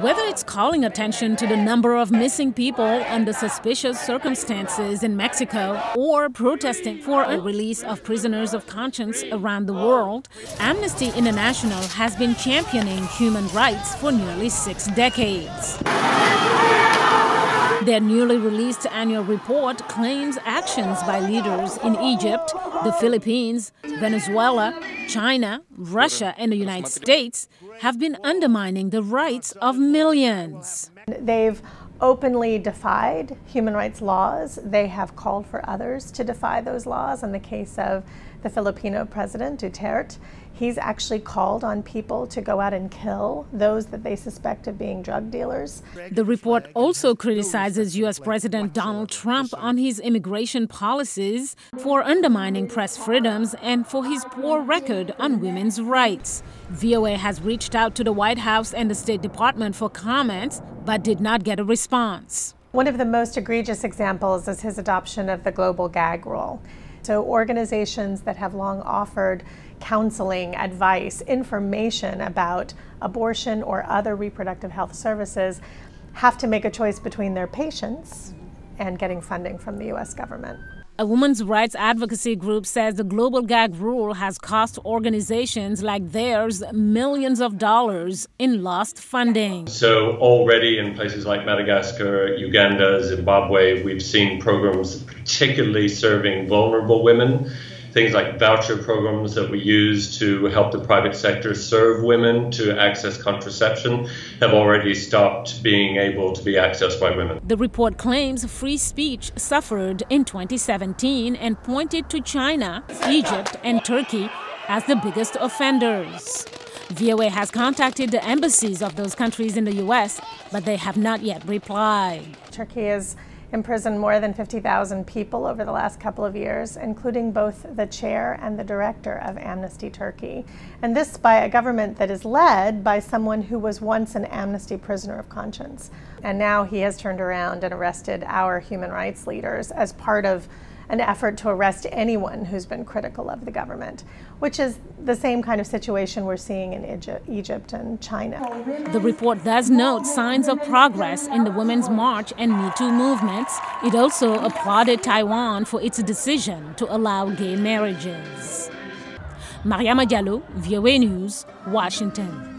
Whether it's calling attention to the number of missing people under suspicious circumstances in Mexico or protesting for a release of prisoners of conscience around the world, Amnesty International has been championing human rights for nearly 6 decades. Their newly released annual report claims actions by leaders in Egypt, the Philippines, Venezuela, China, Russia, and the United States have been undermining the rights of millions. They've openly defied human rights laws. They have called for others to defy those laws. In the case of the Filipino president, Duterte, he's actually called on people to go out and kill those that they suspect of being drug dealers. The report also criticizes U.S. President Donald Trump on his immigration policies, for undermining press freedoms, and for his poor record on women's rights. VOA has reached out to the White House and the State Department for comments, but did not get a response. One of the most egregious examples is his adoption of the global gag rule. So organizations that have long offered counseling, advice, information about abortion or other reproductive health services have to make a choice between their patients and getting funding from the U.S. government. A women's rights advocacy group says the global gag rule has cost organizations like theirs millions of dollars in lost funding. So already in places like Madagascar, Uganda, Zimbabwe, we've seen programs particularly serving vulnerable women. Things like voucher programs that we use to help the private sector serve women to access contraception have already stopped being able to be accessed by women. The report claims free speech suffered in 2017 and pointed to China, Egypt, and Turkey as the biggest offenders. VOA has contacted the embassies of those countries in the U.S., but they have not yet replied. Turkey has imprisoned more than 50,000 people over the last couple of years, including both the chair and the director of Amnesty Turkey. And this by a government that is led by someone who was once an Amnesty prisoner of conscience. And now he has turned around and arrested our human rights leaders as part of an effort to arrest anyone who's been critical of the government, which is the same kind of situation we're seeing in Egypt and China. The report does note signs of progress in the Women's March and Me Too movements. It also applauded Taiwan for its decision to allow gay marriages. Mariama Diallo, VOA News, Washington.